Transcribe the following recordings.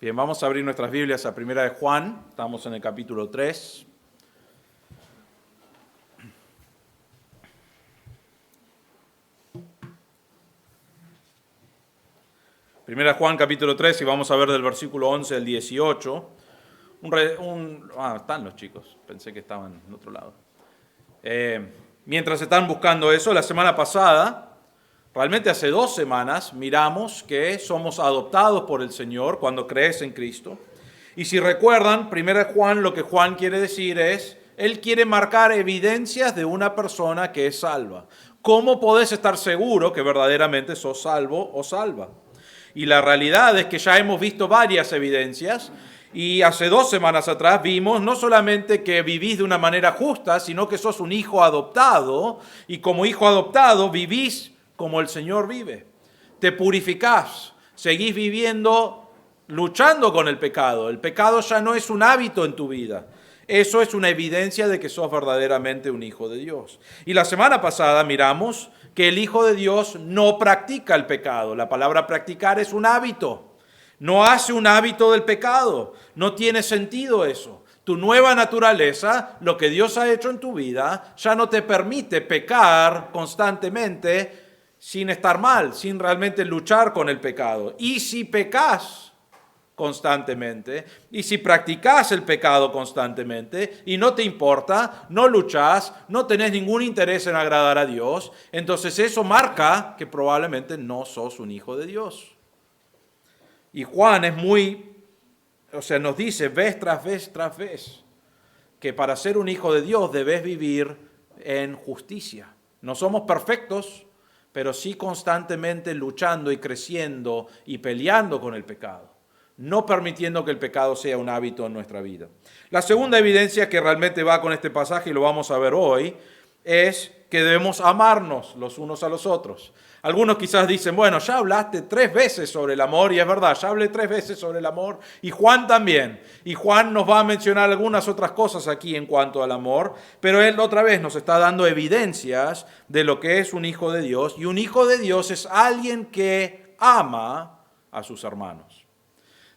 Bien, vamos a abrir nuestras Biblias a Primera de Juan, estamos en el capítulo 3. Primera de Juan, capítulo 3, y vamos a ver del versículo 11 al 18. Están los chicos, pensé que estaban en otro lado. Mientras están buscando eso, la semana pasada, realmente hace 2 semanas, miramos que somos adoptados por el Señor cuando crees en Cristo. Y si recuerdan, Primera de Juan, lo que Juan quiere decir es, él quiere marcar evidencias de una persona que es salva. ¿Cómo podés estar seguro que verdaderamente sos salvo o salva? Y la realidad es que ya hemos visto varias evidencias. Y hace 2 semanas atrás vimos no solamente que vivís de una manera justa, sino que sos un hijo adoptado. Y como hijo adoptado vivís como el Señor vive. Te purificás, seguís viviendo, luchando con el pecado. El pecado ya no es un hábito en tu vida. Eso es una evidencia de que sos verdaderamente un hijo de Dios. Y la semana pasada miramos que el hijo de Dios no practica el pecado. La palabra practicar es un hábito. No hace un hábito del pecado. No tiene sentido eso. Tu nueva naturaleza, lo que Dios ha hecho en tu vida, ya no te permite pecar constantemente sin estar mal, sin realmente luchar con el pecado. Y si pecas constantemente, y si practicas el pecado constantemente, y no te importa, no luchás, no tenés ningún interés en agradar a Dios, entonces eso marca que probablemente no sos un hijo de Dios. Y Juan nos dice vez tras vez, que para ser un hijo de Dios debes vivir en justicia. No somos perfectos, pero sí constantemente luchando y creciendo y peleando con el pecado, no permitiendo que el pecado sea un hábito en nuestra vida. La segunda evidencia que realmente va con este pasaje, y lo vamos a ver hoy, es que debemos amarnos los unos a los otros. Algunos quizás dicen, bueno, ya hablaste 3 veces sobre el amor, y es verdad, ya hablé 3 veces sobre el amor, y Juan también. Y Juan nos va a mencionar algunas otras cosas aquí en cuanto al amor, pero él otra vez nos está dando evidencias de lo que es un hijo de Dios, y un hijo de Dios es alguien que ama a sus hermanos.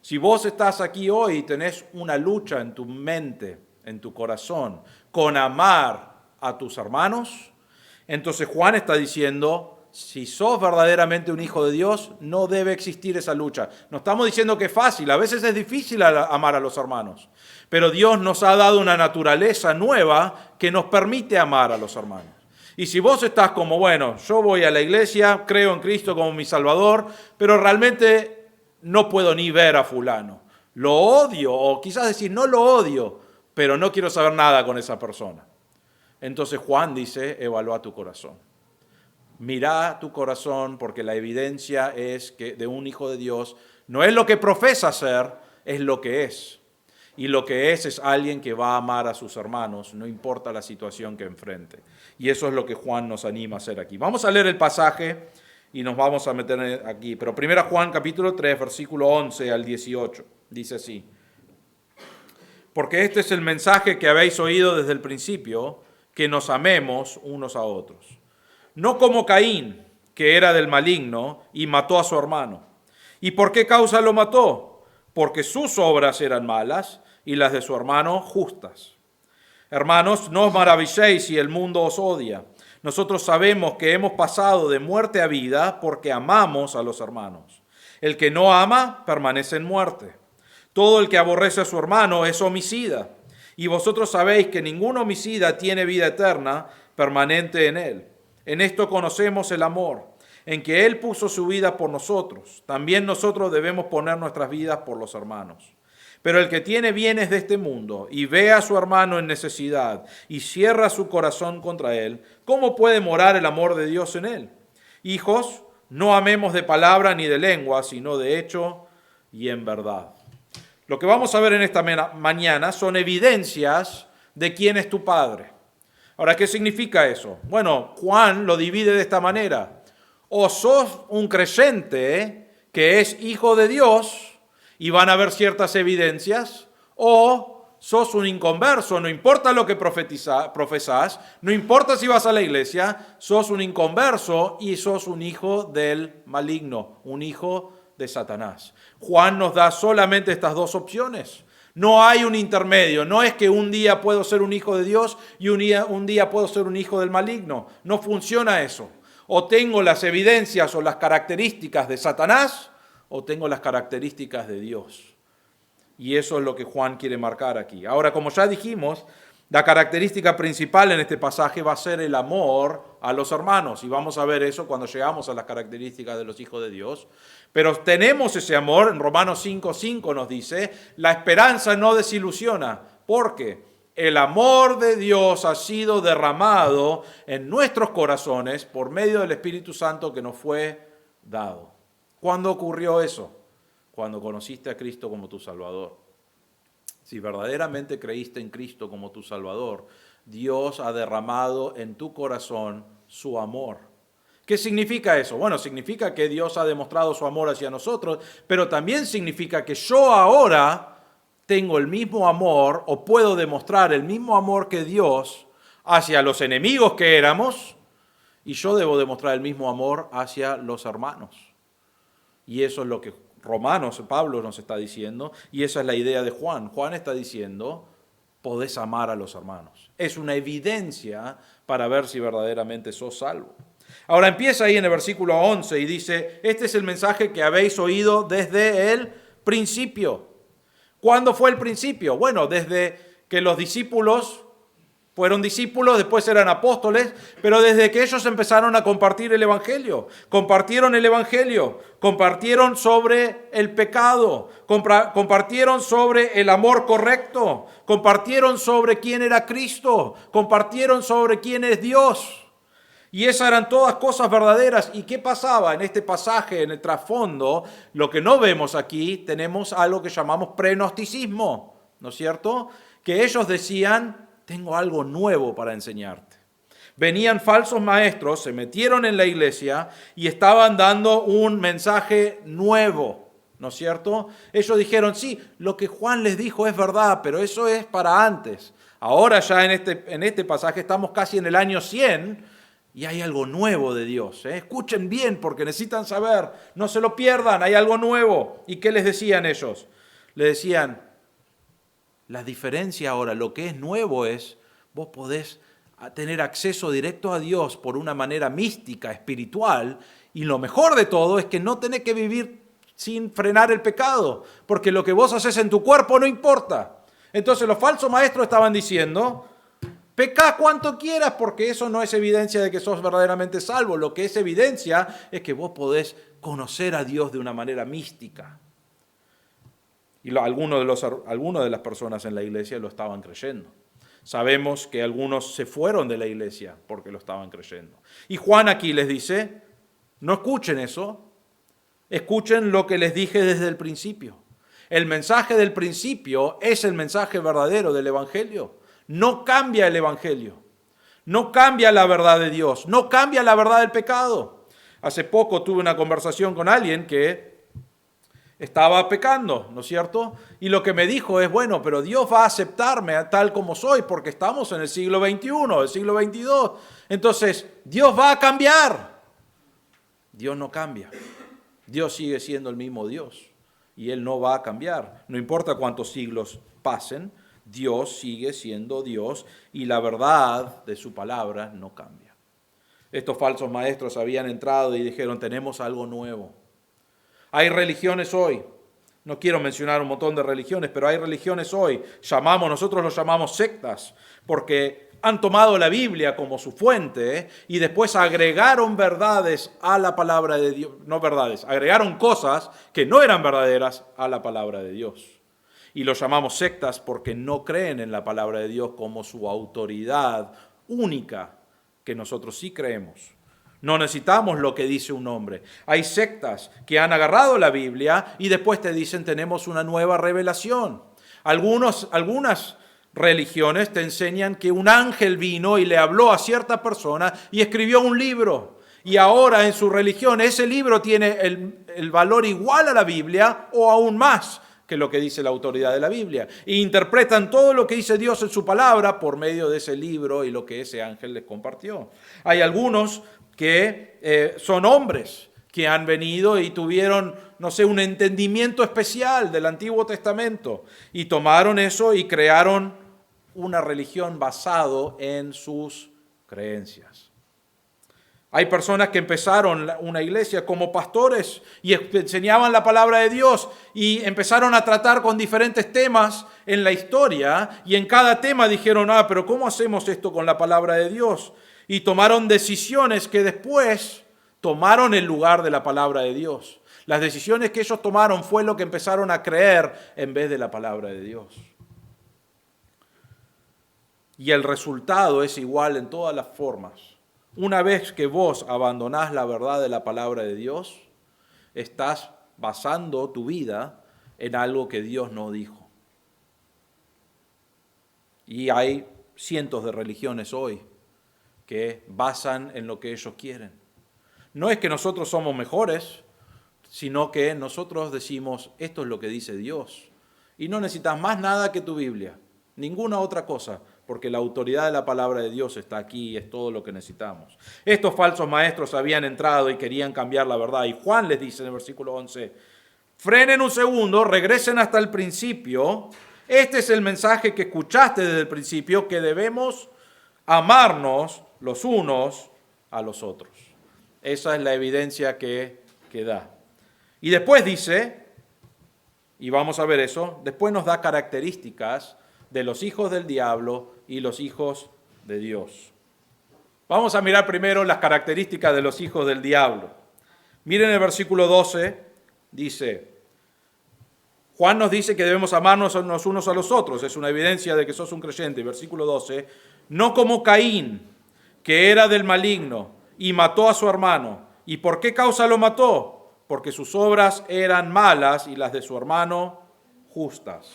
Si vos estás aquí hoy y tenés una lucha en tu mente, en tu corazón, con amar a tus hermanos, entonces Juan está diciendo, si sos verdaderamente un hijo de Dios, no debe existir esa lucha. No estamos diciendo que es fácil, a veces es difícil amar a los hermanos, pero Dios nos ha dado una naturaleza nueva que nos permite amar a los hermanos. Y si vos estás como, bueno, yo voy a la iglesia, creo en Cristo como mi Salvador, pero realmente no puedo ni ver a fulano. Lo odio, o quizás decir, no lo odio, pero no quiero saber nada con esa persona. Entonces Juan dice, evalúa tu corazón. Mirá tu corazón, porque la evidencia es que de un hijo de Dios no es lo que profesa ser, es lo que es. Y lo que es alguien que va a amar a sus hermanos, no importa la situación que enfrente. Y eso es lo que Juan nos anima a hacer aquí. Vamos a leer el pasaje y nos vamos a meter aquí. Pero primero Juan capítulo 3, versículo 11 al 18. Dice así. Porque este es el mensaje que habéis oído desde el principio, que nos amemos unos a otros. No como Caín, que era del maligno y mató a su hermano. ¿Y por qué causa lo mató? Porque sus obras eran malas y las de su hermano justas. Hermanos, no os maravilléis si el mundo os odia. Nosotros sabemos que hemos pasado de muerte a vida porque amamos a los hermanos. El que no ama permanece en muerte. Todo el que aborrece a su hermano es homicida. Y vosotros sabéis que ningún homicida tiene vida eterna permanente en él. En esto conocemos el amor, en que Él puso su vida por nosotros. También nosotros debemos poner nuestras vidas por los hermanos. Pero el que tiene bienes de este mundo y ve a su hermano en necesidad y cierra su corazón contra él, ¿cómo puede morar el amor de Dios en él? Hijos, no amemos de palabra ni de lengua, sino de hecho y en verdad. Lo que vamos a ver en esta mañana son evidencias de quién es tu Padre. Ahora, ¿qué significa eso? Bueno, Juan lo divide de esta manera. O sos un creyente que es hijo de Dios y van a haber ciertas evidencias, o sos un inconverso, no importa lo que profesás, no importa si vas a la iglesia, sos un inconverso y sos un hijo del maligno, un hijo de Satanás. Juan nos da solamente estas dos opciones. No hay un intermedio. No es que un día puedo ser un hijo de Dios y un día puedo ser un hijo del maligno. No funciona eso. O tengo las evidencias o las características de Satanás o tengo las características de Dios. Y eso es lo que Juan quiere marcar aquí. Ahora, como ya dijimos, la característica principal en este pasaje va a ser el amor a los hermanos. Y vamos a ver eso cuando llegamos a las características de los hijos de Dios. Pero tenemos ese amor, en Romanos 5:5 nos dice, la esperanza no desilusiona. ¿Por qué? El amor de Dios ha sido derramado en nuestros corazones por medio del Espíritu Santo que nos fue dado. ¿Cuándo ocurrió eso? Cuando conociste a Cristo como tu Salvador. Si verdaderamente creíste en Cristo como tu Salvador, Dios ha derramado en tu corazón su amor. ¿Qué significa eso? Bueno, significa que Dios ha demostrado su amor hacia nosotros, pero también significa que yo ahora tengo el mismo amor o puedo demostrar el mismo amor que Dios hacia los enemigos que éramos y yo debo demostrar el mismo amor hacia los hermanos. Y eso es lo que Pablo nos está diciendo, y esa es la idea de Juan. Juan está diciendo, podés amar a los hermanos. Es una evidencia para ver si verdaderamente sos salvo. Ahora empieza ahí en el versículo 11 y dice, este es el mensaje que habéis oído desde el principio. ¿Cuándo fue el principio? Bueno, desde que los discípulos fueron discípulos, después eran apóstoles, pero desde que ellos empezaron a compartir el Evangelio, compartieron el Evangelio, compartieron sobre el pecado, compartieron sobre el amor correcto, compartieron sobre quién era Cristo, compartieron sobre quién es Dios. Y esas eran todas cosas verdaderas. ¿Y qué pasaba en este pasaje, en el trasfondo? Lo que no vemos aquí, tenemos algo que llamamos prenosticismo, ¿no es cierto? Que ellos decían, tengo algo nuevo para enseñarte. Venían falsos maestros, se metieron en la iglesia y estaban dando un mensaje nuevo, ¿no es cierto? Ellos dijeron, sí, lo que Juan les dijo es verdad, pero eso es para antes. Ahora ya en este pasaje estamos casi en el año 100 y hay algo nuevo de Dios. Escuchen bien porque necesitan saber, no se lo pierdan, hay algo nuevo. ¿Y qué les decían ellos? Les decían, la diferencia ahora, lo que es nuevo es, vos podés tener acceso directo a Dios por una manera mística, espiritual, y lo mejor de todo es que no tenés que vivir sin frenar el pecado, porque lo que vos haces en tu cuerpo no importa. Entonces los falsos maestros estaban diciendo, pecá cuanto quieras, porque eso no es evidencia de que sos verdaderamente salvo. Lo que es evidencia es que vos podés conocer a Dios de una manera mística. Y algunos de las personas en la iglesia lo estaban creyendo. Sabemos que algunos se fueron de la iglesia porque lo estaban creyendo. Y Juan aquí les dice, no escuchen eso, escuchen lo que les dije desde el principio. El mensaje del principio es el mensaje verdadero del Evangelio. No cambia el Evangelio, no cambia la verdad de Dios, no cambia la verdad del pecado. Hace poco tuve una conversación con alguien que estaba pecando, ¿no es cierto? Y lo que me dijo es, bueno, pero Dios va a aceptarme tal como soy porque estamos en el siglo XXI, el siglo XXII. Entonces, Dios va a cambiar. Dios no cambia. Dios sigue siendo el mismo Dios y Él no va a cambiar. No importa cuántos siglos pasen, Dios sigue siendo Dios y la verdad de su palabra no cambia. Estos falsos maestros habían entrado y dijeron, tenemos algo nuevo. Hay religiones hoy, no quiero mencionar un montón de religiones, pero hay religiones hoy, nosotros los llamamos sectas, porque han tomado la Biblia como su fuente y después agregaron verdades a la palabra de Dios, no verdades, agregaron cosas que no eran verdaderas a la palabra de Dios. Y los llamamos sectas porque no creen en la palabra de Dios como su autoridad única, que nosotros sí creemos. No necesitamos lo que dice un hombre. Hay sectas que han agarrado la Biblia y después te dicen tenemos una nueva revelación. Algunas religiones te enseñan que un ángel vino y le habló a cierta persona y escribió un libro. Y ahora en su religión ese libro tiene el valor igual a la Biblia o aún más que lo que dice la autoridad de la Biblia. E interpretan todo lo que dice Dios en su palabra por medio de ese libro y lo que ese ángel les compartió. Hay algunos que son hombres que han venido y tuvieron no sé, un entendimiento especial del Antiguo Testamento. Y tomaron eso y crearon una religión basado en sus creencias. Hay personas que empezaron una iglesia como pastores y enseñaban la palabra de Dios y empezaron a tratar con diferentes temas en la historia y en cada tema dijeron, pero ¿cómo hacemos esto con la palabra de Dios? Y tomaron decisiones que después tomaron el lugar de la palabra de Dios. Las decisiones que ellos tomaron fue lo que empezaron a creer en vez de la palabra de Dios. Y el resultado es igual en todas las formas. Una vez que vos abandonás la verdad de la palabra de Dios, estás basando tu vida en algo que Dios no dijo. Y hay cientos de religiones hoy que basan en lo que ellos quieren. No es que nosotros somos mejores, sino que nosotros decimos, esto es lo que dice Dios. Y no necesitas más nada que tu Biblia, ninguna otra cosa, porque la autoridad de la palabra de Dios está aquí y es todo lo que necesitamos. Estos falsos maestros habían entrado y querían cambiar la verdad. Y Juan les dice en el versículo 11, frenen un segundo, regresen hasta el principio. Este es el mensaje que escuchaste desde el principio, que debemos amarnos los unos a los otros. Esa es la evidencia que da. Y después dice, y vamos a ver eso, después nos da características de los hijos del diablo y los hijos de Dios. Vamos a mirar primero las características de los hijos del diablo. Miren el versículo 12, dice, Juan nos dice que debemos amarnos los unos a los otros, es una evidencia de que sos un creyente. Versículo 12, no como Caín, que era del maligno y mató a su hermano. ¿Y por qué causa lo mató? Porque sus obras eran malas y las de su hermano justas.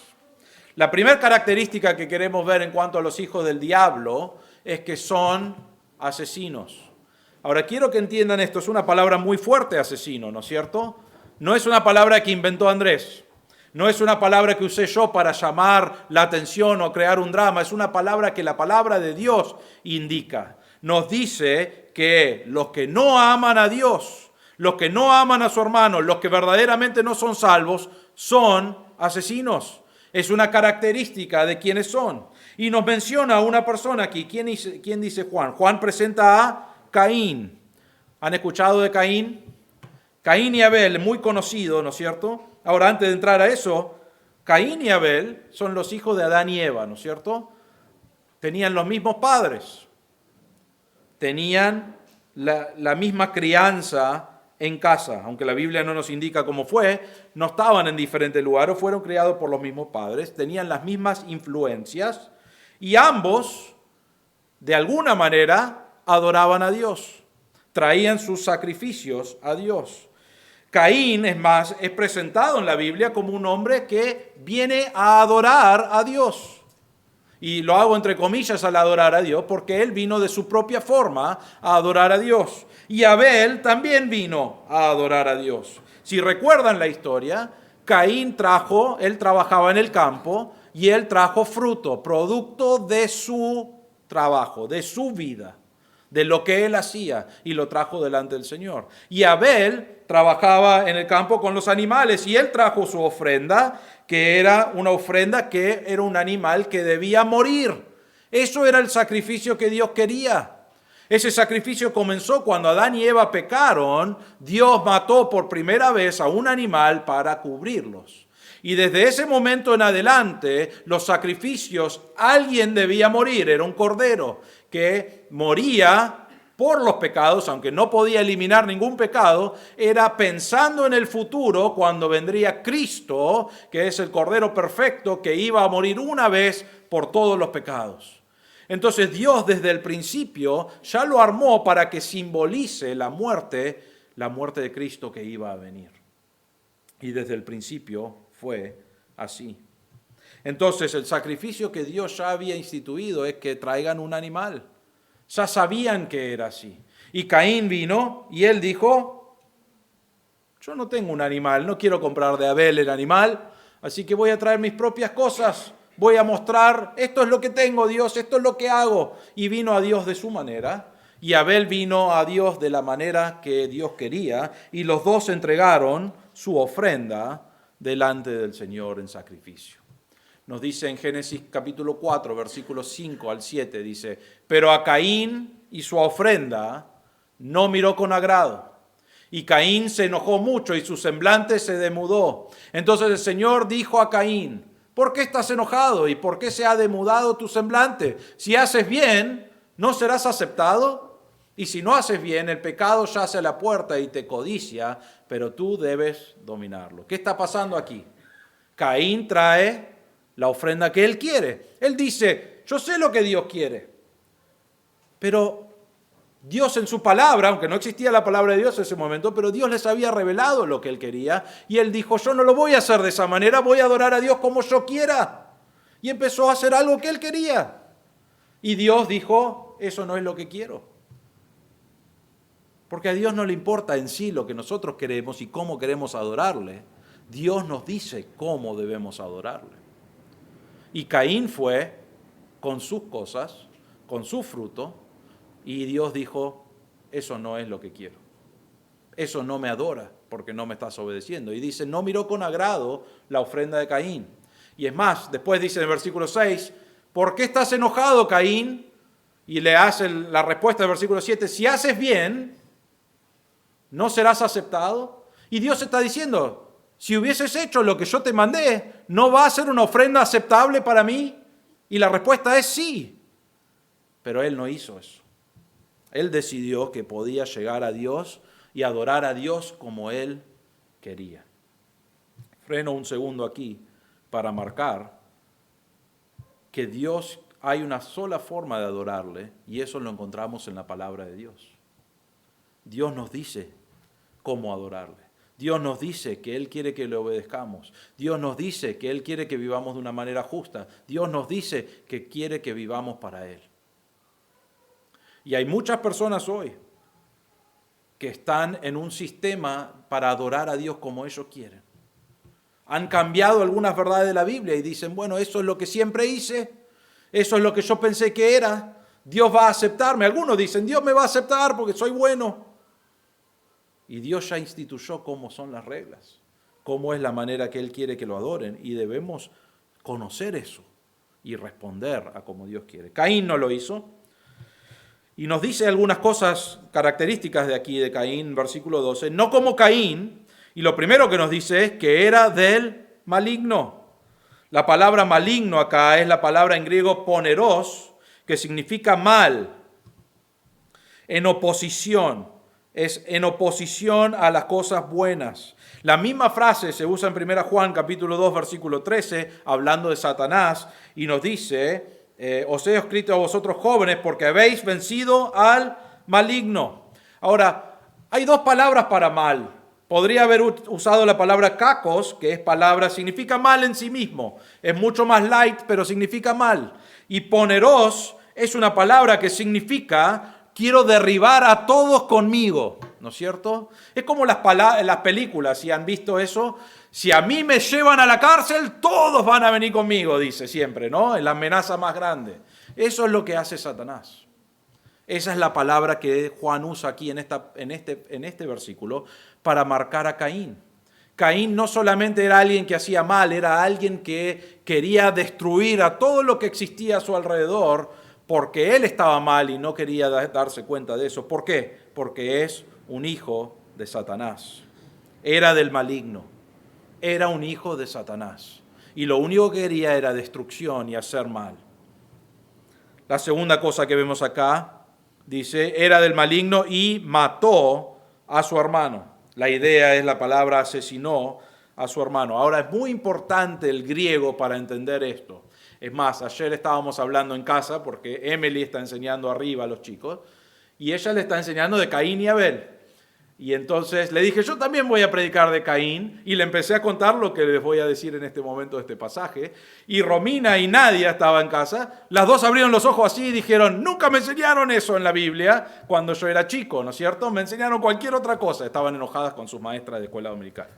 La primera característica que queremos ver en cuanto a los hijos del diablo es que son asesinos. Ahora, quiero que entiendan esto, es una palabra muy fuerte, asesino, ¿no es cierto? No es una palabra que inventó Andrés, no es una palabra que usé yo para llamar la atención o crear un drama, es una palabra que la palabra de Dios indica. Nos dice que los que no aman a Dios, los que no aman a su hermano, los que verdaderamente no son salvos, son asesinos. Es una característica de quienes son. Y nos menciona una persona aquí. ¿Quién dice Juan? Juan presenta a Caín. ¿Han escuchado de Caín? Caín y Abel, muy conocido, ¿no es cierto? Ahora, antes de entrar a eso, Caín y Abel son los hijos de Adán y Eva, ¿no es cierto? Tenían los mismos padres. Tenían la misma crianza en casa, aunque la Biblia no nos indica cómo fue, no estaban en diferentes lugares, fueron criados por los mismos padres, tenían las mismas influencias y ambos, de alguna manera, adoraban a Dios, traían sus sacrificios a Dios. Caín, es más, es presentado en la Biblia como un hombre que viene a adorar a Dios. Y lo hago entre comillas al adorar a Dios, porque él vino de su propia forma a adorar a Dios. Y Abel también vino a adorar a Dios. Si recuerdan la historia, Caín él trabajaba en el campo y él trajo fruto, producto de su trabajo, de su vida, de lo que él hacía, y lo trajo delante del Señor. Y Abel trabajaba en el campo con los animales y él trajo su ofrenda, que era una ofrenda que era un animal que debía morir. Eso era el sacrificio que Dios quería. Ese sacrificio comenzó cuando Adán y Eva pecaron. Dios mató por primera vez a un animal para cubrirlos. Y desde ese momento en adelante, los sacrificios, alguien debía morir. Era un cordero que moría por los pecados, aunque no podía eliminar ningún pecado, era pensando en el futuro cuando vendría Cristo, que es el Cordero perfecto, que iba a morir una vez por todos los pecados. Entonces Dios desde el principio ya lo armó para que simbolice la muerte de Cristo que iba a venir. Y desde el principio fue así. Entonces el sacrificio que Dios ya había instituido es que traigan un animal. Ya sabían que era así. Y Caín vino y él dijo, yo no tengo un animal, no quiero comprar de Abel el animal, así que voy a traer mis propias cosas, voy a mostrar, esto es lo que tengo, Dios, esto es lo que hago. Y vino a Dios de su manera, y Abel vino a Dios de la manera que Dios quería, y los dos entregaron su ofrenda delante del Señor en sacrificio. Nos dice en Génesis capítulo 4, versículos 5 al 7, dice, pero a Caín y su ofrenda no miró con agrado. Y Caín se enojó mucho y su semblante se demudó. Entonces el Señor dijo a Caín, ¿por qué estás enojado y por qué se ha demudado tu semblante? Si haces bien, ¿no serás aceptado? Y si no haces bien, el pecado yace a la puerta y te codicia, pero tú debes dominarlo. ¿Qué está pasando aquí? Caín trae la ofrenda que él quiere. Él dice, yo sé lo que Dios quiere, pero Dios en su palabra, aunque no existía la palabra de Dios en ese momento, pero Dios les había revelado lo que él quería y él dijo, yo no lo voy a hacer de esa manera, voy a adorar a Dios como yo quiera. Y empezó a hacer algo que él quería. Y Dios dijo, eso no es lo que quiero. Porque a Dios no le importa en sí lo que nosotros queremos y cómo queremos adorarle. Dios nos dice cómo debemos adorarle. Y Caín fue con sus cosas, con su fruto, y Dios dijo, eso no es lo que quiero. Eso no me adora porque no me estás obedeciendo. Y dice, no miró con agrado la ofrenda de Caín. Y es más, después dice en el versículo 6, ¿por qué estás enojado, Caín? Y le hace la respuesta del versículo 7, si haces bien, ¿no serás aceptado? Y Dios está diciendo, si hubieses hecho lo que yo te mandé, ¿no va a ser una ofrenda aceptable para mí? Y la respuesta es sí. Pero él no hizo eso. Él decidió que podía llegar a Dios y adorar a Dios como él quería. Freno un segundo aquí para marcar que Dios hay una sola forma de adorarle y eso lo encontramos en la palabra de Dios. Dios nos dice cómo adorarle. Dios nos dice que Él quiere que le obedezcamos. Dios nos dice que Él quiere que vivamos de una manera justa. Dios nos dice que quiere que vivamos para Él. Y hay muchas personas hoy que están en un sistema para adorar a Dios como ellos quieren. Han cambiado algunas verdades de la Biblia y dicen, bueno, eso es lo que siempre hice, eso es lo que yo pensé que era, Dios va a aceptarme. Algunos dicen, Dios me va a aceptar porque soy bueno. Y Dios ya instituyó cómo son las reglas, cómo es la manera que Él quiere que lo adoren y debemos conocer eso y responder a como Dios quiere. Caín no lo hizo. Y nos dice algunas cosas características de aquí de Caín, versículo 12. No como Caín, y lo primero que nos dice es que era del maligno. La palabra maligno acá es la palabra en griego poneros, que significa mal, en oposición. Es en oposición a las cosas buenas. La misma frase se usa en 1 Juan capítulo 2, versículo 13, hablando de Satanás, y nos dice, os he escrito a vosotros jóvenes porque habéis vencido al maligno. Ahora, hay dos palabras para mal. Podría haber usado la palabra kakos, que es palabra, significa mal en sí mismo. Es mucho más light, pero significa mal. Y poneros es una palabra que significa quiero derribar a todos conmigo, ¿no es cierto? Es como las películas, si han visto eso. Si a mí me llevan a la cárcel, todos van a venir conmigo, dice siempre, ¿no? Es la amenaza más grande. Eso es lo que hace Satanás. Esa es la palabra que Juan usa aquí en este versículo para marcar a Caín. Caín no solamente era alguien que hacía mal, era alguien que quería destruir a todo lo que existía a su alrededor porque él estaba mal y no quería darse cuenta de eso. ¿Por qué? Porque es un hijo de Satanás. Era del maligno. Era un hijo de Satanás. Y lo único que quería era destrucción y hacer mal. La segunda cosa que vemos acá, dice, era del maligno y mató a su hermano. La idea es la palabra asesinó a su hermano. Ahora es muy importante el griego para entender esto. Es más, ayer estábamos hablando en casa porque Emily está enseñando arriba a los chicos y ella le está enseñando de Caín y Abel. Y entonces le dije, yo también voy a predicar de Caín y le empecé a contar lo que les voy a decir en este momento de este pasaje. Y Romina y Nadia estaban en casa, las dos abrieron los ojos así y dijeron, nunca me enseñaron eso en la Biblia cuando yo era chico, ¿no es cierto? Me enseñaron cualquier otra cosa, estaban enojadas con sus maestras de escuela dominical.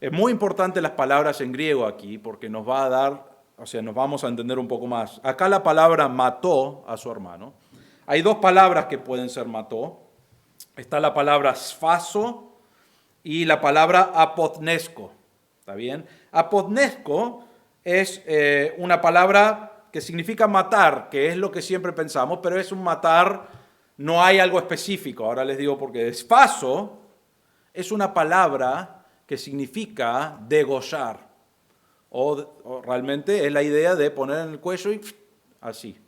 Es muy importante las palabras en griego aquí porque nos va a dar, nos vamos a entender un poco más. Acá la palabra mató a su hermano. Hay dos palabras que pueden ser mató. Está la palabra sfaso y la palabra apodnesco. ¿Está bien? Apodnesco es una palabra que significa matar, que es lo que siempre pensamos, pero es un matar, no hay algo específico. Ahora les digo por qué. Spaso es una palabra que significa degollar. O realmente es la idea de poner en el cuello y así,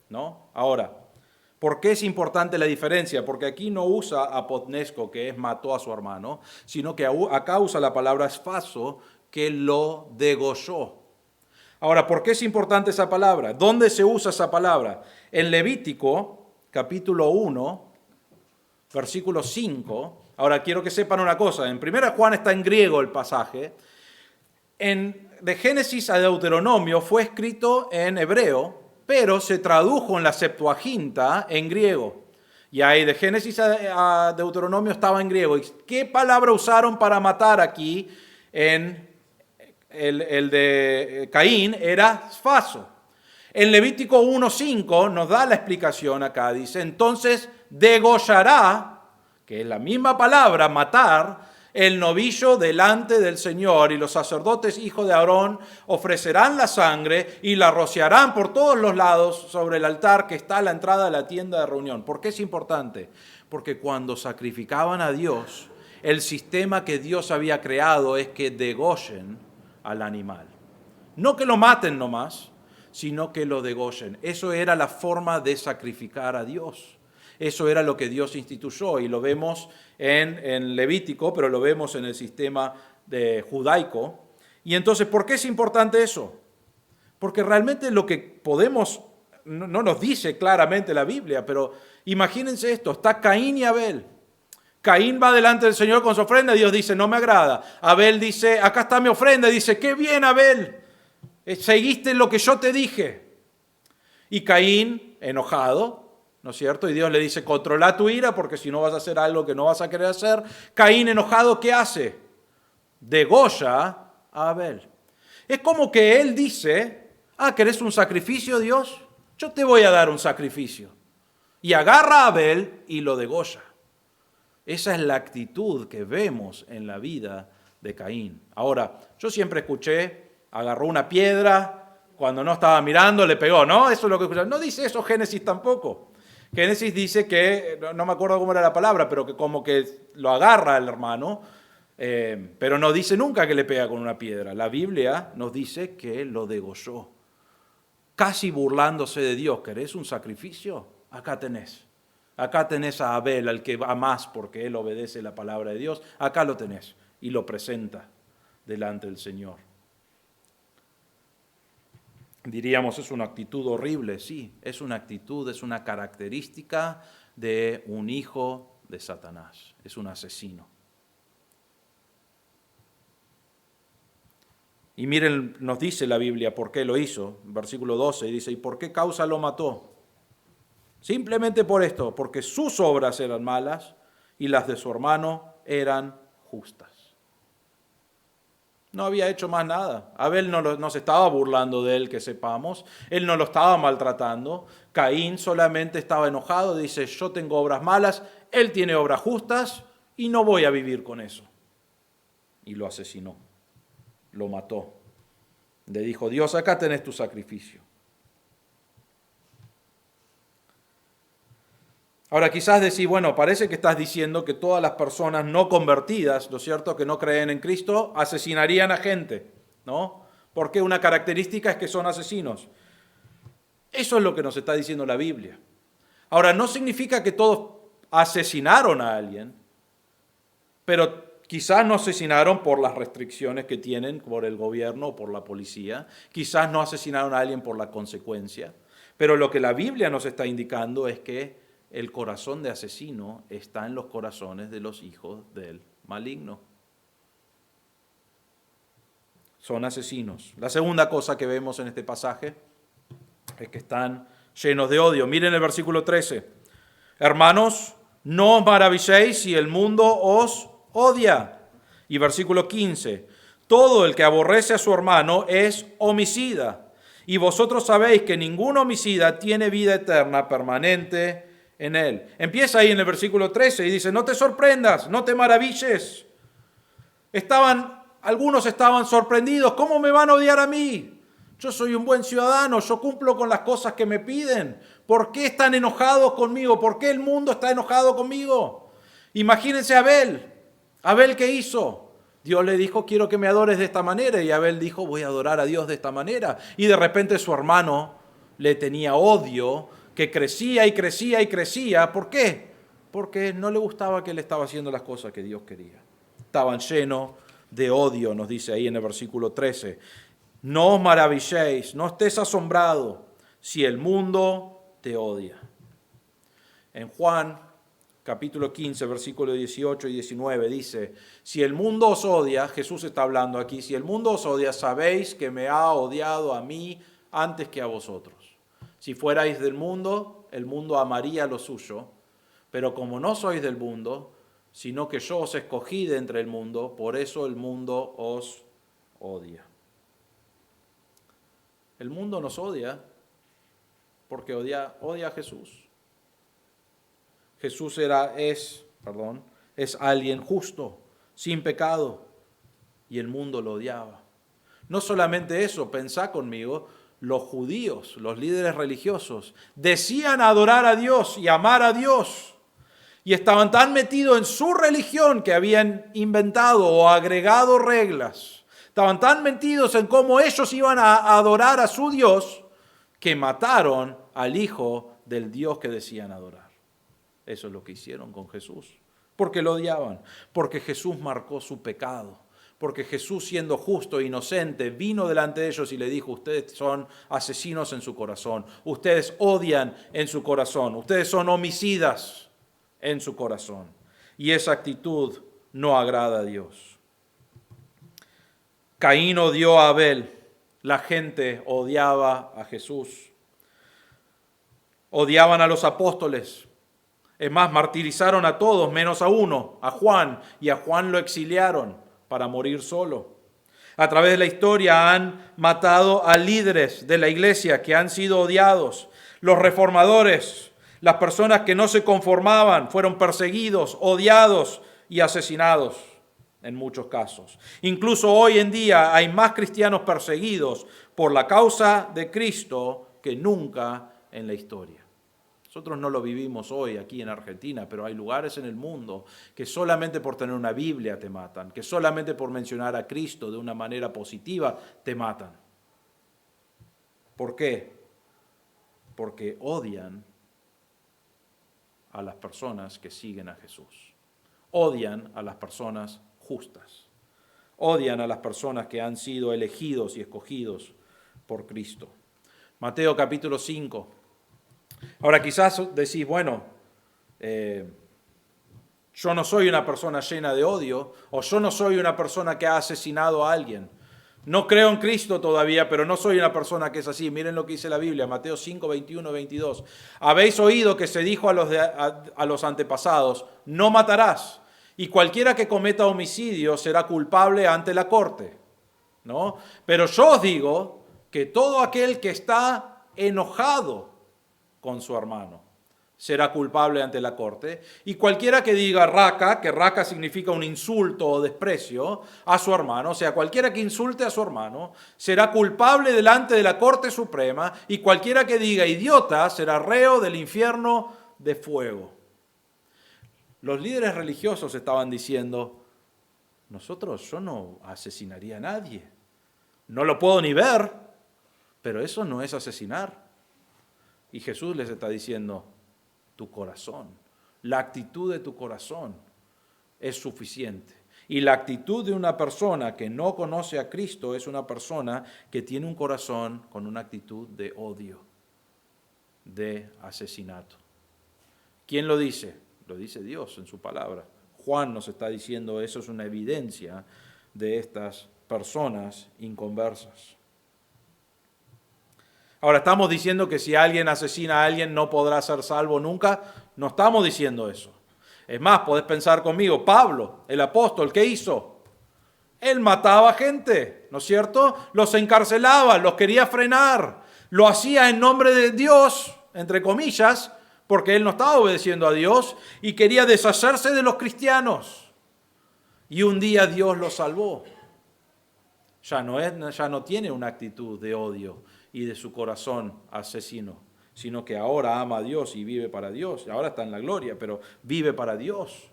¿no? Ahora, ¿por qué es importante la diferencia? Porque aquí no usa apodnesco, que es mató a su hermano, sino que acá usa la palabra spaso, que lo degolló. Ahora, ¿por qué es importante esa palabra? ¿Dónde se usa esa palabra? En Levítico, capítulo 1, versículo 5. Ahora, quiero que sepan una cosa. En 1 Juan está en griego el pasaje. De Génesis a Deuteronomio fue escrito en hebreo, pero se tradujo en la Septuaginta en griego. Y ahí de Génesis a Deuteronomio estaba en griego. ¿Y qué palabra usaron para matar aquí en el de Caín? Era spaso. En Levítico 1:5 nos da la explicación acá. Dice, entonces degollará, que es la misma palabra, matar, el novillo delante del Señor, y los sacerdotes, hijos de Aarón, ofrecerán la sangre y la rociarán por todos los lados sobre el altar que está a la entrada de la tienda de reunión. ¿Por qué es importante? Porque cuando sacrificaban a Dios, el sistema que Dios había creado es que degollen al animal. No que lo maten nomás, sino que lo degollen. Eso era la forma de sacrificar a Dios. Eso era lo que Dios instituyó y lo vemos en Levítico, pero lo vemos en el sistema judaico. Y entonces, ¿por qué es importante eso? Porque realmente lo que podemos, no nos dice claramente la Biblia, pero imagínense esto, está Caín y Abel. Caín va delante del Señor con su ofrenda y Dios dice, no me agrada. Abel dice, acá está mi ofrenda, y dice, qué bien, Abel, seguiste lo que yo te dije. Y Caín, enojado, ¿no es cierto? Y Dios le dice, controla tu ira porque si no vas a hacer algo que no vas a querer hacer. Caín, enojado, ¿qué hace? Degolla a Abel. Es como que él dice, ¿querés un sacrificio, Dios? Yo te voy a dar un sacrificio. Y agarra a Abel y lo degolla. Esa es la actitud que vemos en la vida de Caín. Ahora, yo siempre escuché, agarró una piedra, cuando no estaba mirando le pegó, ¿no? Eso es lo que escuché. No dice eso Génesis tampoco. Génesis dice que, no me acuerdo cómo era la palabra, pero que como que lo agarra el hermano, pero no dice nunca que le pega con una piedra. La Biblia nos dice que lo degolló, casi burlándose de Dios. ¿Querés un sacrificio? Acá tenés. Acá tenés a Abel, al que amás porque él obedece la palabra de Dios. Acá lo tenés y lo presenta delante del Señor. Diríamos, es una actitud horrible, sí, es una actitud, es una característica de un hijo de Satanás, es un asesino. Y miren, nos dice la Biblia por qué lo hizo, versículo 12, dice, ¿y por qué causa lo mató? Simplemente por esto, porque sus obras eran malas y las de su hermano eran justas. No había hecho más nada. Abel no se estaba burlando de él, que sepamos. Él no lo estaba maltratando. Caín solamente estaba enojado. Dice, yo tengo obras malas, él tiene obras justas y no voy a vivir con eso. Y lo asesinó. Lo mató. Le dijo, Dios, acá tenés tu sacrificio. Ahora quizás decís, bueno, parece que estás diciendo que todas las personas no convertidas, ¿no es cierto?, que no creen en Cristo, asesinarían a gente, ¿no? Porque una característica es que son asesinos. Eso es lo que nos está diciendo la Biblia. Ahora, no significa que todos asesinaron a alguien, pero quizás no asesinaron por las restricciones que tienen por el gobierno o por la policía, quizás no asesinaron a alguien por la consecuencia, pero lo que la Biblia nos está indicando es que el corazón de asesino está en los corazones de los hijos del maligno. Son asesinos. La segunda cosa que vemos en este pasaje es que están llenos de odio. Miren el versículo 13. Hermanos, no os maravilléis si el mundo os odia. Y versículo 15. Todo el que aborrece a su hermano es homicida. Y vosotros sabéis que ningún homicida tiene vida eterna permanente en él. Empieza ahí en el versículo 13 y dice, no te sorprendas, no te maravilles. Algunos estaban sorprendidos. ¿Cómo me van a odiar a mí? Yo soy un buen ciudadano, yo cumplo con las cosas que me piden. ¿Por qué están enojados conmigo? ¿Por qué el mundo está enojado conmigo? Imagínense a Abel. ¿Abel qué hizo? Dios le dijo, quiero que me adores de esta manera. Y Abel dijo, voy a adorar a Dios de esta manera. Y de repente su hermano le tenía odio, que crecía y crecía y crecía. ¿Por qué? Porque no le gustaba que él estaba haciendo las cosas que Dios quería. Estaban llenos de odio, nos dice ahí en el versículo 13. No os maravilléis, no estés asombrado si el mundo te odia. En Juan, capítulo 15, versículos 18 y 19, dice, si el mundo os odia, Jesús está hablando aquí, si el mundo os odia, sabéis que me ha odiado a mí antes que a vosotros. Si fuerais del mundo, el mundo amaría lo suyo, pero como no sois del mundo, sino que yo os escogí de entre el mundo, por eso el mundo os odia. El mundo nos odia porque odia a Jesús. Jesús es alguien justo, sin pecado, y el mundo lo odiaba. No solamente eso, pensá conmigo, los judíos, los líderes religiosos, decían adorar a Dios y amar a Dios, y estaban tan metidos en su religión que habían inventado o agregado reglas. Estaban tan metidos en cómo ellos iban a adorar a su Dios que mataron al hijo del Dios que decían adorar. Eso es lo que hicieron con Jesús. Porque lo odiaban. Porque Jesús marcó su pecado. Porque Jesús, siendo justo e inocente, vino delante de ellos y le dijo, ustedes son asesinos en su corazón. Ustedes odian en su corazón. Ustedes son homicidas en su corazón. Y esa actitud no agrada a Dios. Caín odió a Abel, la gente odiaba a Jesús. Odiaban a los apóstoles. Es más, martirizaron a todos, menos a uno, a Juan, y a Juan lo exiliaron para morir solo. A través de la historia han matado a líderes de la iglesia que han sido odiados. Los reformadores, las personas que no se conformaban, fueron perseguidos, odiados y asesinados. En muchos casos. Incluso hoy en día hay más cristianos perseguidos por la causa de Cristo que nunca en la historia. Nosotros no lo vivimos hoy aquí en Argentina, pero hay lugares en el mundo que solamente por tener una Biblia te matan, que solamente por mencionar a Cristo de una manera positiva te matan. ¿Por qué? Porque odian a las personas que siguen a Jesús. Odian a las personas justas. Odian a las personas que han sido elegidos y escogidos por Cristo. Mateo capítulo 5. Ahora quizás decís, bueno, yo no soy una persona llena de odio, o yo no soy una persona que ha asesinado a alguien. No creo en Cristo todavía, pero no soy una persona que es así. Miren lo que dice la Biblia, Mateo 5, 21, 22. Habéis oído que se dijo a los antepasados, no matarás. Y cualquiera que cometa homicidio será culpable ante la corte, ¿no? Pero yo os digo que todo aquel que está enojado con su hermano será culpable ante la corte. Y cualquiera que diga raca, que raca significa un insulto o desprecio a su hermano, o sea, cualquiera que insulte a su hermano será culpable delante de la Corte Suprema. Y cualquiera que diga idiota será reo del infierno de fuego. Los líderes religiosos estaban diciendo, yo no asesinaría a nadie. No lo puedo ni ver, pero eso no es asesinar. Y Jesús les está diciendo, tu corazón, la actitud de tu corazón es suficiente. Y la actitud de una persona que no conoce a Cristo es una persona que tiene un corazón con una actitud de odio, de asesinato. ¿Quién lo dice? Lo dice Dios en su palabra. Juan nos está diciendo eso, es una evidencia de estas personas inconversas. Ahora, ¿estamos diciendo que si alguien asesina a alguien no podrá ser salvo nunca? No estamos diciendo eso. Es más, podés pensar conmigo, Pablo, el apóstol, ¿qué hizo? Él mataba gente, ¿no es cierto? Los encarcelaba, los quería frenar. Lo hacía en nombre de Dios, entre comillas, porque él no estaba obedeciendo a Dios y quería deshacerse de los cristianos. y un día Dios lo salvó. Ya no tiene una actitud de odio y de su corazón asesino, sino que ahora ama a Dios y vive para Dios. Ahora está en la gloria, pero vive para Dios.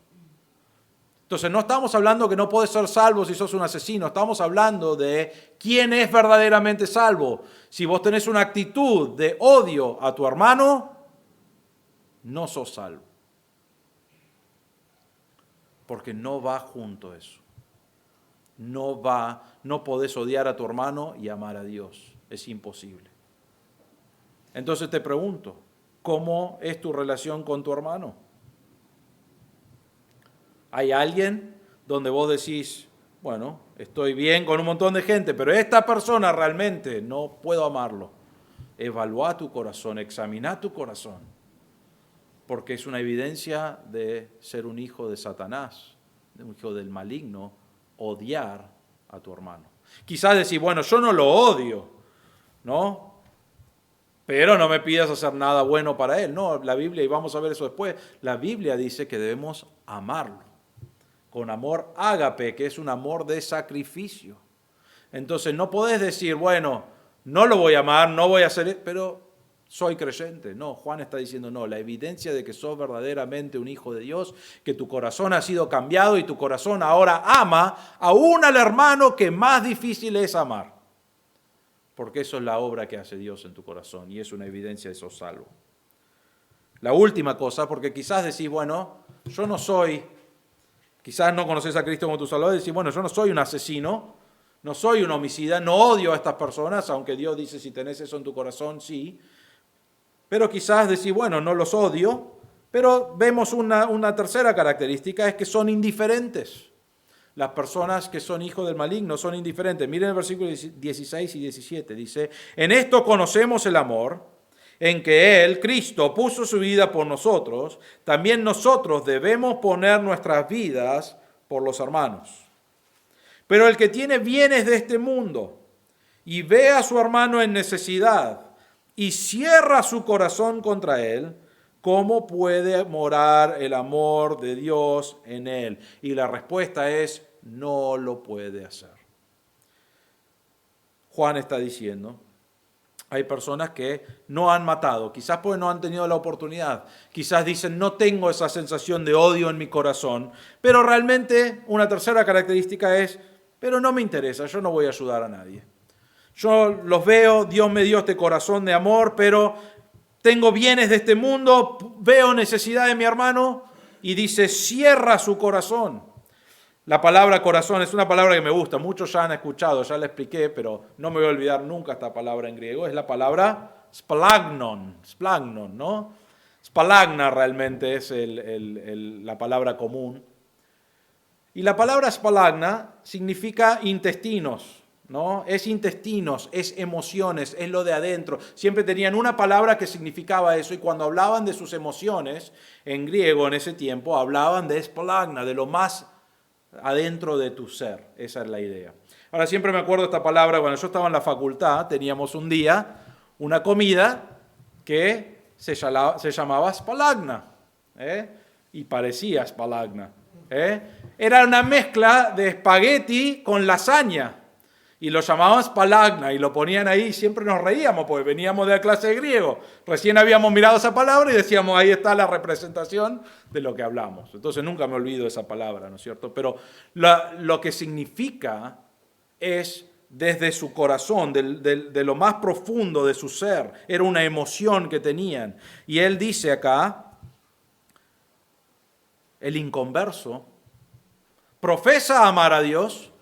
Entonces no estamos hablando que no puedes ser salvo si sos un asesino, estamos hablando de quién es verdaderamente salvo. Si vos tenés una actitud de odio a tu hermano, no sos salvo. Porque no va junto eso. No podés odiar a tu hermano y amar a Dios. Es imposible. Entonces te pregunto, ¿cómo es tu relación con tu hermano? ¿Hay alguien donde vos decís, bueno, estoy bien con un montón de gente, pero esta persona realmente no puedo amarlo? Evalúa tu corazón, examina tu corazón, porque es una evidencia de ser un hijo de Satanás, de un hijo del maligno, odiar a tu hermano. Quizás decir, bueno, yo no lo odio, ¿no? Pero no me pidas hacer nada bueno para él. No, la Biblia, y vamos a ver eso después, la Biblia dice que debemos amarlo con amor ágape, que es un amor de sacrificio. Entonces no podés decir, bueno, no lo voy a amar, no voy a hacer, pero soy creyente. No, Juan está diciendo, no, la evidencia de que sos verdaderamente un hijo de Dios, que tu corazón ha sido cambiado y tu corazón ahora ama aún al hermano que más difícil es amar. Porque eso es la obra que hace Dios en tu corazón y es una evidencia de que sos salvo. La última cosa, porque quizás decís, bueno, yo no soy, quizás no conoces a Cristo como tu Salvador y decís, bueno, yo no soy un asesino, no soy un homicida, no odio a estas personas, aunque Dios dice si tenés eso en tu corazón, sí. Pero quizás decís, bueno, no los odio, pero vemos una tercera característica, es que son indiferentes. Las personas que son hijos del maligno son indiferentes. Miren el versículo 16 y 17, dice, en esto conocemos el amor, en que Él, Cristo, puso su vida por nosotros, también nosotros debemos poner nuestras vidas por los hermanos. Pero el que tiene bienes de este mundo y ve a su hermano en necesidad y cierra su corazón contra él, ¿cómo puede morar el amor de Dios en él? Y la respuesta es, no lo puede hacer. Juan está diciendo, hay personas que no han matado, quizás porque no han tenido la oportunidad, quizás dicen, no tengo esa sensación de odio en mi corazón, pero realmente una tercera característica es, pero no me interesa, yo no voy a ayudar a nadie. Yo los veo, Dios me dio este corazón de amor, pero tengo bienes de este mundo, veo necesidad de mi hermano y dice, cierra su corazón. La palabra corazón es una palabra que me gusta, muchos ya han escuchado, ya la expliqué, pero no me voy a olvidar nunca esta palabra en griego, es la palabra splagnon, ¿no? Spalagna realmente es la palabra común. Y la palabra spalagna significa intestinos, ¿no? Es intestinos, es emociones, es lo de adentro. Siempre tenían una palabra que significaba eso y cuando hablaban de sus emociones, en griego en ese tiempo, hablaban de spalagna, de lo más adentro de tu ser. Esa es la idea. Ahora siempre me acuerdo de esta palabra, cuando yo estaba en la facultad, teníamos un día una comida que se llamaba spalagna, y parecía spalagna. Era una mezcla de espagueti con lasaña y lo llamaban spalagna y lo ponían ahí y siempre nos reíamos porque veníamos de la clase de griego. Recién habíamos mirado esa palabra y decíamos, ahí está la representación de lo que hablamos. Entonces nunca me olvido de esa palabra, ¿no es cierto? Pero lo que significa es desde su corazón, de lo más profundo de su ser. Era una emoción que tenían. Y él dice acá, el inconverso profesa amar a Dios,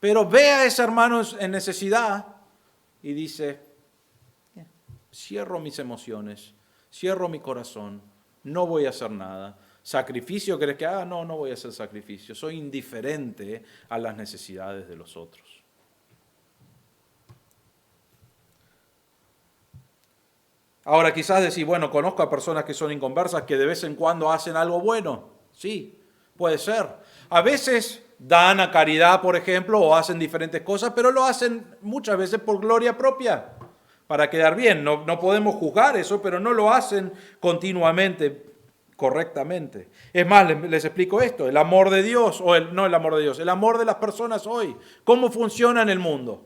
pero ve a ese hermano en necesidad y dice, cierro mis emociones, cierro mi corazón, no voy a hacer nada. ¿Sacrificio crees que haga? No, no voy a hacer sacrificio. Soy indiferente a las necesidades de los otros. Ahora quizás decir, bueno, conozco a personas que son inconversas que de vez en cuando hacen algo bueno. Sí, puede ser. A veces dan a caridad, por ejemplo, o hacen diferentes cosas, pero lo hacen muchas veces por gloria propia, para quedar bien. No podemos juzgar eso, pero no lo hacen continuamente. correctamente. Es más, les explico esto, el amor de Dios, no el amor de Dios, el amor de las personas hoy. ¿Cómo funciona en el mundo?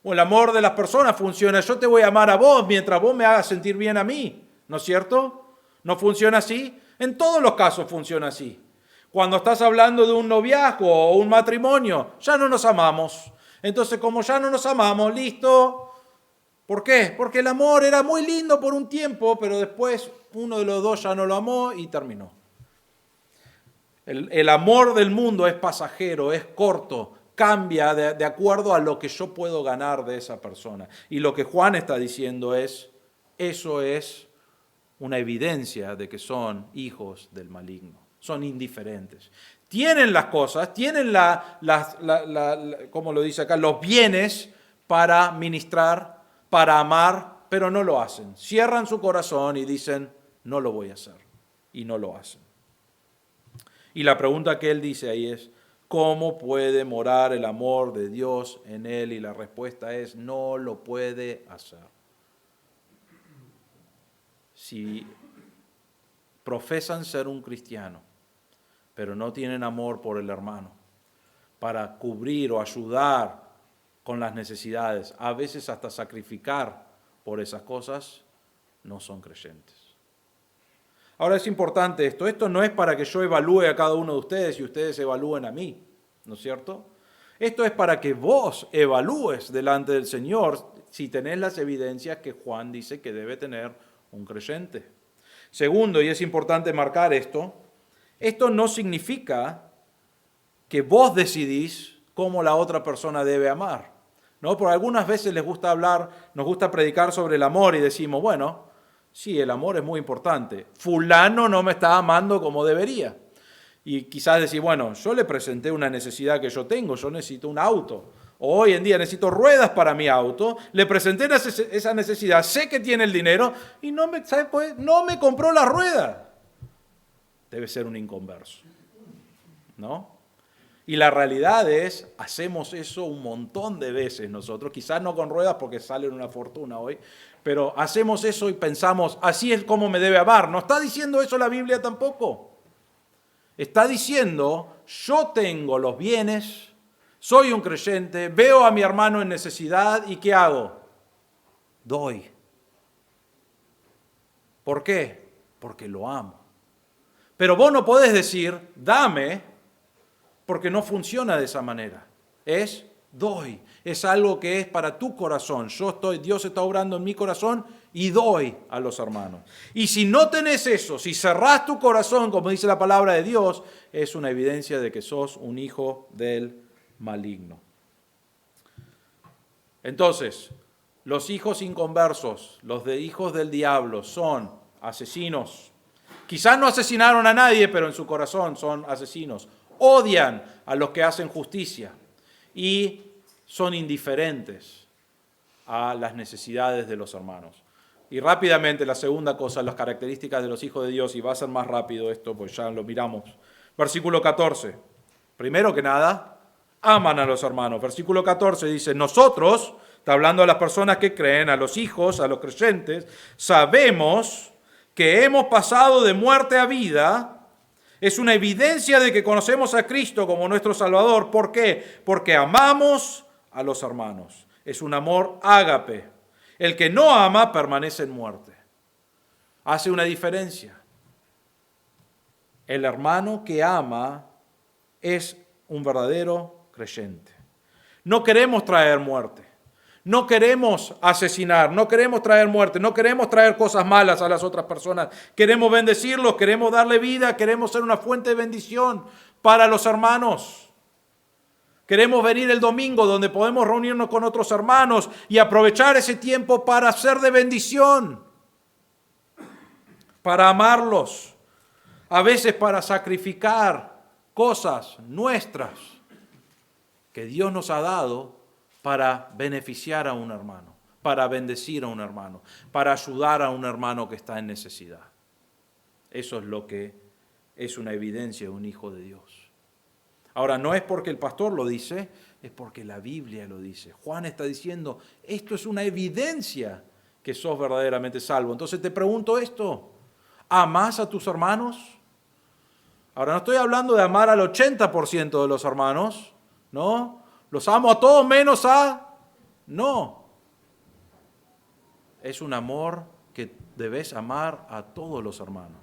O el amor de las personas funciona, yo te voy a amar a vos mientras vos me hagas sentir bien a mí, ¿no es cierto? ¿No funciona así? En todos los casos funciona así. Cuando estás hablando de un noviazgo o un matrimonio, ya no nos amamos. Entonces, como ya no nos amamos, listo. ¿Por qué? Porque el amor era muy lindo por un tiempo, pero después uno de los dos ya no lo amó y terminó. El amor del mundo es pasajero, es corto, cambia de acuerdo a lo que yo puedo ganar de esa persona. Y lo que Juan está diciendo es, eso es una evidencia de que son hijos del maligno, son indiferentes. Tienen las cosas, tienen como lo dice acá, los bienes para ministrar, para amar, pero no lo hacen. Cierran su corazón y dicen, no lo voy a hacer. Y no lo hacen. Y la pregunta que él dice ahí es, ¿cómo puede morar el amor de Dios en él? Y la respuesta es, no lo puede hacer. Si profesan ser un cristiano, pero no tienen amor por el hermano, para cubrir o ayudar con las necesidades, a veces hasta sacrificar por esas cosas, no son creyentes. Ahora es importante esto no es para que yo evalúe a cada uno de ustedes y ustedes evalúen a mí, ¿no es cierto? Esto es para que vos evalúes delante del Señor si tenés las evidencias que Juan dice que debe tener un creyente. Segundo, y es importante marcar esto no significa que vos decidís cómo la otra persona debe amar, ¿no? Porque algunas veces nos gusta predicar sobre el amor y decimos, bueno, sí, el amor es muy importante. Fulano no me está amando como debería. Y quizás decir, bueno, yo le presenté una necesidad que yo tengo, yo necesito un auto. O hoy en día necesito ruedas para mi auto, le presenté esa necesidad, sé que tiene el dinero y no me compró la rueda. Debe ser un inconverso, ¿no? Y la realidad es, hacemos eso un montón de veces nosotros, quizás no con ruedas porque salen una fortuna hoy, pero hacemos eso y pensamos, así es como me debe amar. No está diciendo eso la Biblia tampoco. Está diciendo, yo tengo los bienes, soy un creyente, veo a mi hermano en necesidad y ¿qué hago? Doy. ¿Por qué? Porque lo amo. Pero vos no podés decir, dame, porque no funciona de esa manera. Es doy. Es algo que es para tu corazón. Dios está obrando en mi corazón y doy a los hermanos. Y si no tenés eso, si cerrás tu corazón, como dice la palabra de Dios, es una evidencia de que sos un hijo del maligno. Entonces, los hijos inconversos, los de hijos del diablo, son asesinos. Quizás no asesinaron a nadie, pero en su corazón son asesinos. Odian a los que hacen justicia y son indiferentes a las necesidades de los hermanos. Y rápidamente la segunda cosa, las características de los hijos de Dios, y va a ser más rápido esto, pues ya lo miramos. Versículo 14. Primero que nada, aman a los hermanos. Versículo 14 dice, nosotros, está hablando a las personas que creen, a los hijos, a los creyentes, sabemos que hemos pasado de muerte a vida. Es una evidencia de que conocemos a Cristo como nuestro Salvador. ¿Por qué? Porque amamos a los hermanos. Es un amor ágape. El que no ama permanece en muerte. Hace una diferencia. El hermano que ama es un verdadero creyente. No queremos traer muerte. No queremos asesinar, no queremos traer muerte, no queremos traer cosas malas a las otras personas. Queremos bendecirlos, queremos darle vida, queremos ser una fuente de bendición para los hermanos. Queremos venir el domingo donde podemos reunirnos con otros hermanos y aprovechar ese tiempo para ser de bendición, para amarlos, a veces para sacrificar cosas nuestras que Dios nos ha dado para beneficiar a un hermano, para bendecir a un hermano, para ayudar a un hermano que está en necesidad. Eso es lo que es una evidencia de un hijo de Dios. Ahora, no es porque el pastor lo dice, es porque la Biblia lo dice. Juan está diciendo, esto es una evidencia que sos verdaderamente salvo. Entonces te pregunto esto, ¿Amás a tus hermanos? Ahora, no estoy hablando de amar al 80% de los hermanos, ¿no? Los amo a todos menos a... No. Es un amor que debes amar a todos los hermanos.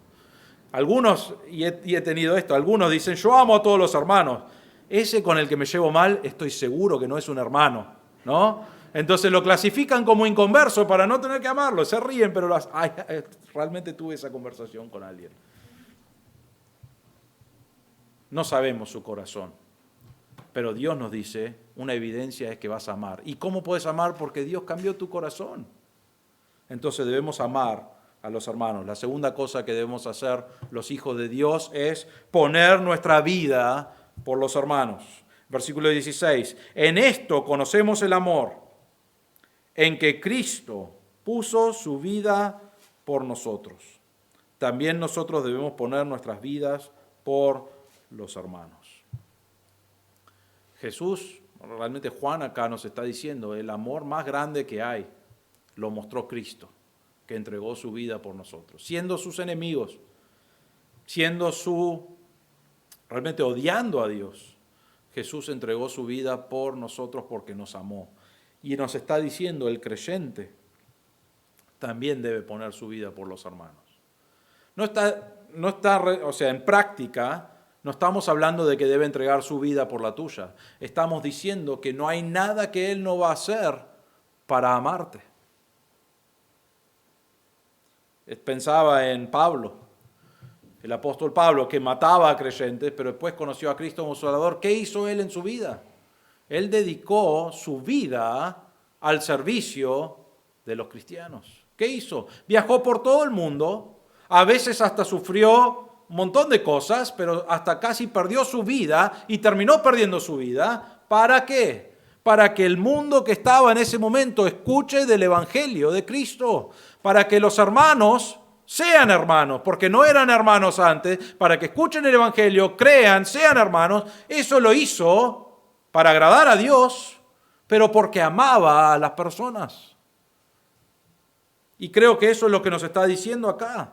Algunos, y he tenido esto, algunos dicen, yo amo a todos los hermanos. Ese con el que me llevo mal, estoy seguro que no es un hermano, ¿no? Entonces lo clasifican como inconverso para no tener que amarlo. Se ríen, pero realmente tuve esa conversación con alguien. No sabemos su corazón, pero Dios nos dice, una evidencia es que vas a amar. ¿Y cómo puedes amar? Porque Dios cambió tu corazón. Entonces debemos amar a los hermanos. La segunda cosa que debemos hacer los hijos de Dios es poner nuestra vida por los hermanos. Versículo 16. En esto conocemos el amor, en que Cristo puso su vida por nosotros. También nosotros debemos poner nuestras vidas por los hermanos. Jesús, realmente Juan acá nos está diciendo, el amor más grande que hay lo mostró Cristo, que entregó su vida por nosotros, siendo sus enemigos, realmente odiando a Dios. Jesús entregó su vida por nosotros porque nos amó. Y nos está diciendo, el creyente también debe poner su vida por los hermanos. En práctica, no estamos hablando de que debe entregar su vida por la tuya. Estamos diciendo que no hay nada que Él no va a hacer para amarte. Pensaba en Pablo, el apóstol Pablo, que mataba a creyentes, pero después conoció a Cristo como Salvador. ¿Qué hizo él en su vida? Él dedicó su vida al servicio de los cristianos. ¿Qué hizo? Viajó por todo el mundo, a veces hasta sufrió un montón de cosas, pero hasta casi perdió su vida y terminó perdiendo su vida. ¿Para qué? Para que el mundo que estaba en ese momento escuche del Evangelio de Cristo, para que los hermanos sean hermanos, porque no eran hermanos antes, para que escuchen el Evangelio, crean, sean hermanos. Eso lo hizo para agradar a Dios, pero porque amaba a las personas. Y creo que eso es lo que nos está diciendo acá.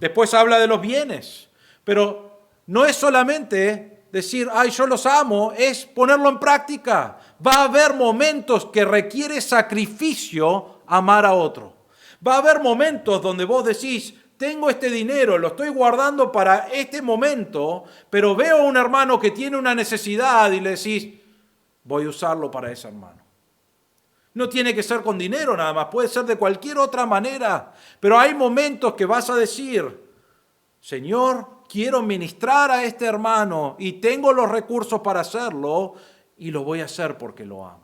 Después habla de los bienes, pero no es solamente decir, ay, yo los amo, es ponerlo en práctica. Va a haber momentos que requiere sacrificio amar a otro. Va a haber momentos donde vos decís, tengo este dinero, lo estoy guardando para este momento, pero veo a un hermano que tiene una necesidad y le decís, voy a usarlo para ese hermano. No tiene que ser con dinero nada más, puede ser de cualquier otra manera, pero hay momentos que vas a decir, Señor, quiero ministrar a este hermano y tengo los recursos para hacerlo y lo voy a hacer porque lo amo.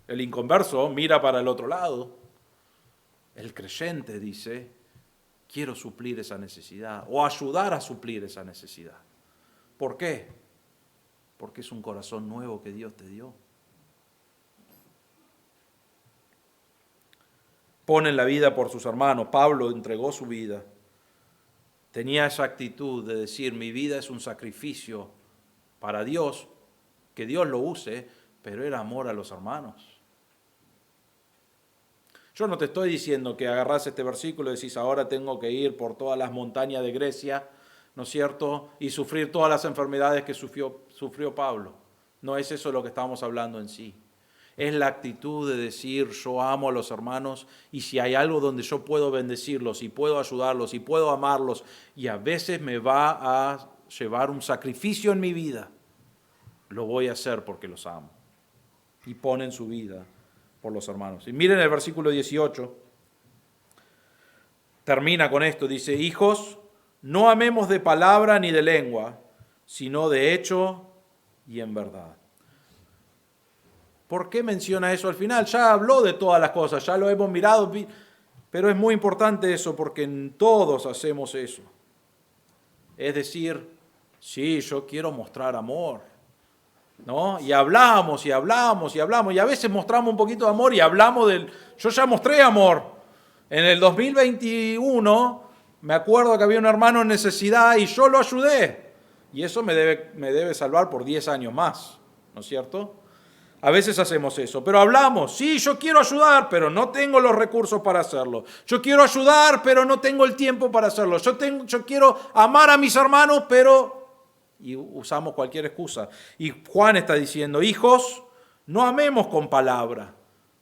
El inconverso mira para el otro lado. El creyente dice, quiero suplir esa necesidad o ayudar a suplir esa necesidad. ¿Por qué? Porque es un corazón nuevo que Dios te dio. Ponen la vida por sus hermanos. Pablo entregó su vida. Tenía esa actitud de decir, mi vida es un sacrificio para Dios, que Dios lo use, pero era amor a los hermanos. Yo no te estoy diciendo que agarrás este versículo y decís, ahora tengo que ir por todas las montañas de Grecia, ¿no es cierto?, y sufrir todas las enfermedades que sufrió Pablo. No es eso lo que estamos hablando en sí. Es la actitud de decir, yo amo a los hermanos y si hay algo donde yo puedo bendecirlos y puedo ayudarlos y puedo amarlos y a veces me va a llevar un sacrificio en mi vida, lo voy a hacer porque los amo. Y ponen su vida por los hermanos. Y miren el versículo 18, termina con esto, dice, hijos, no amemos de palabra ni de lengua, sino de hecho y en verdad. ¿Por qué menciona eso al final? Ya habló de todas las cosas, ya lo hemos mirado, pero es muy importante eso porque todos hacemos eso. Es decir, sí, yo quiero mostrar amor, ¿no? Y hablamos, y hablamos, y hablamos, y a veces mostramos un poquito de amor y hablamos yo ya mostré amor. En el 2021 me acuerdo que había un hermano en necesidad y yo lo ayudé. Y eso me debe salvar por 10 años más, ¿no es cierto? A veces hacemos eso, pero hablamos, sí, yo quiero ayudar, pero no tengo los recursos para hacerlo. Yo quiero ayudar, pero no tengo el tiempo para hacerlo. Yo quiero amar a mis hermanos, pero... Y usamos cualquier excusa. Y Juan está diciendo, hijos, no amemos con palabra,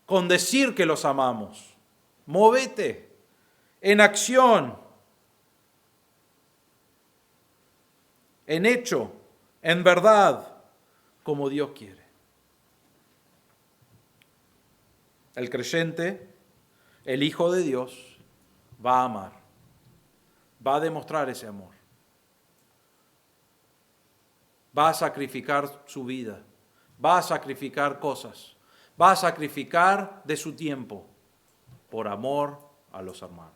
con decir que los amamos. Móvete en acción, en hecho, en verdad, como Dios quiere. El creyente, el Hijo de Dios, va a amar, va a demostrar ese amor, va a sacrificar su vida, va a sacrificar cosas, va a sacrificar de su tiempo por amor a los hermanos.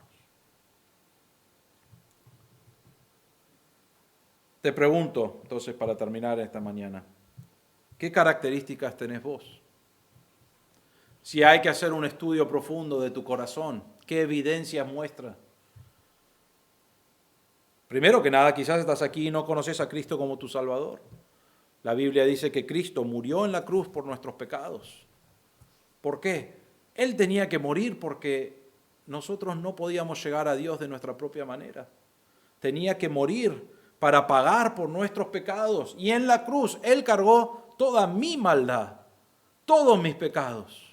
Te pregunto, entonces, para terminar esta mañana, ¿qué características tenés vos? Si hay que hacer un estudio profundo de tu corazón, ¿qué evidencias muestra? Primero que nada, quizás estás aquí y no conoces a Cristo como tu Salvador. La Biblia dice que Cristo murió en la cruz por nuestros pecados. ¿Por qué? Él tenía que morir porque nosotros no podíamos llegar a Dios de nuestra propia manera. Tenía que morir para pagar por nuestros pecados. Y en la cruz Él cargó toda mi maldad, todos mis pecados.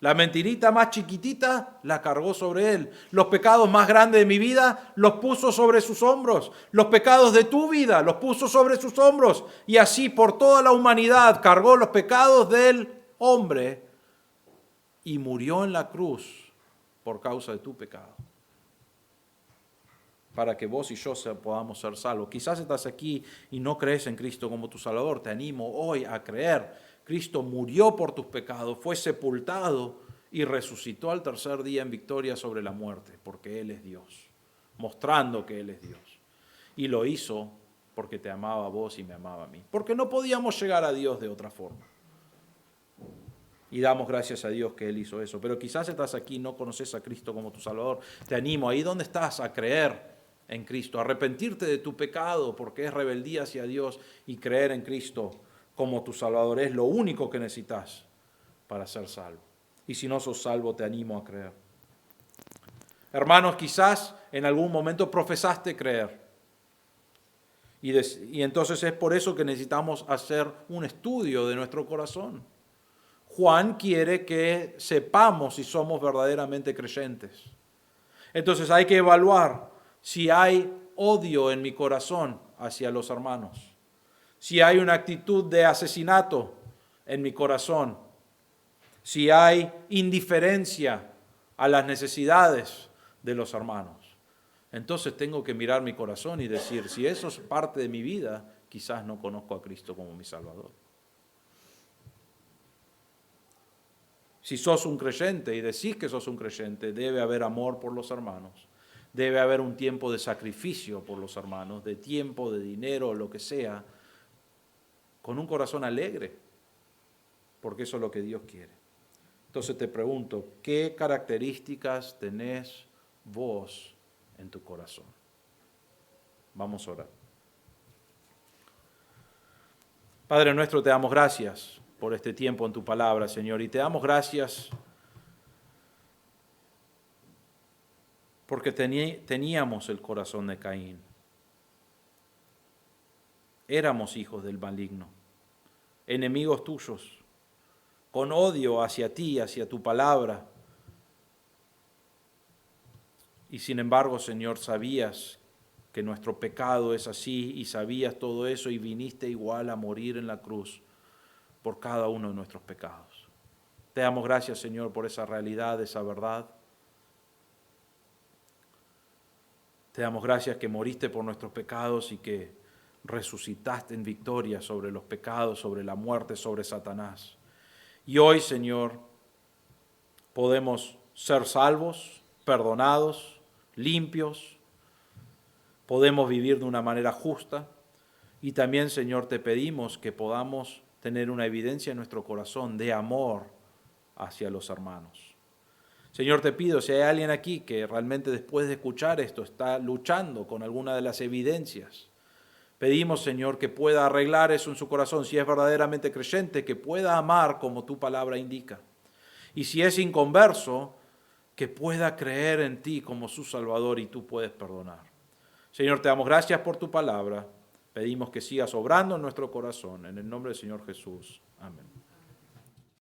La mentirita más chiquitita la cargó sobre Él. Los pecados más grandes de mi vida los puso sobre sus hombros. Los pecados de tu vida los puso sobre sus hombros. Y así por toda la humanidad cargó los pecados del hombre y murió en la cruz por causa de tu pecado. Para que vos y yo podamos ser salvos. Quizás estás aquí y no crees en Cristo como tu Salvador. Te animo hoy a creer. Cristo murió por tus pecados, fue sepultado y resucitó al tercer día en victoria sobre la muerte, porque Él es Dios, mostrando que Él es Dios. Y lo hizo porque te amaba a vos y me amaba a mí, porque no podíamos llegar a Dios de otra forma. Y damos gracias a Dios que Él hizo eso. Pero quizás estás aquí y no conoces a Cristo como tu Salvador. Te animo, ahí donde estás, a creer en Cristo, a arrepentirte de tu pecado, porque es rebeldía hacia Dios, y creer en Cristo como tu Salvador es lo único que necesitas para ser salvo. Y si no sos salvo, te animo a creer. Hermanos, quizás en algún momento profesaste creer. Y entonces es por eso que necesitamos hacer un estudio de nuestro corazón. Juan quiere que sepamos si somos verdaderamente creyentes. Entonces hay que evaluar si hay odio en mi corazón hacia los hermanos. Si hay una actitud de asesinato en mi corazón, si hay indiferencia a las necesidades de los hermanos, entonces tengo que mirar mi corazón y decir, si eso es parte de mi vida, quizás no conozco a Cristo como mi Salvador. Si sos un creyente y decís que sos un creyente, debe haber amor por los hermanos, debe haber un tiempo de sacrificio por los hermanos, de tiempo, de dinero, lo que sea, con un corazón alegre, porque eso es lo que Dios quiere. Entonces te pregunto, ¿qué características tenés vos en tu corazón? Vamos a orar. Padre nuestro, te damos gracias por este tiempo en tu palabra, Señor, y te damos gracias porque teníamos el corazón de Caín. Éramos hijos del maligno, enemigos tuyos, con odio hacia ti, hacia tu palabra. Y sin embargo, Señor, sabías que nuestro pecado es así y sabías todo eso y viniste igual a morir en la cruz por cada uno de nuestros pecados. Te damos gracias, Señor, por esa realidad, esa verdad. Te damos gracias que moriste por nuestros pecados y que resucitaste en victoria sobre los pecados, sobre la muerte, sobre Satanás. Y hoy, Señor, podemos ser salvos, perdonados, limpios, podemos vivir de una manera justa y también, Señor, te pedimos que podamos tener una evidencia en nuestro corazón de amor hacia los hermanos. Señor, te pido, si hay alguien aquí que realmente después de escuchar esto está luchando con alguna de las evidencias, Pedimos, Señor, que pueda arreglar eso en su corazón, si es verdaderamente creyente, que pueda amar como tu palabra indica. Y si es inconverso, que pueda creer en ti como su Salvador y tú puedes perdonar. Señor, te damos gracias por tu palabra. Pedimos que sigas obrando en nuestro corazón. En el nombre del Señor Jesús. Amén.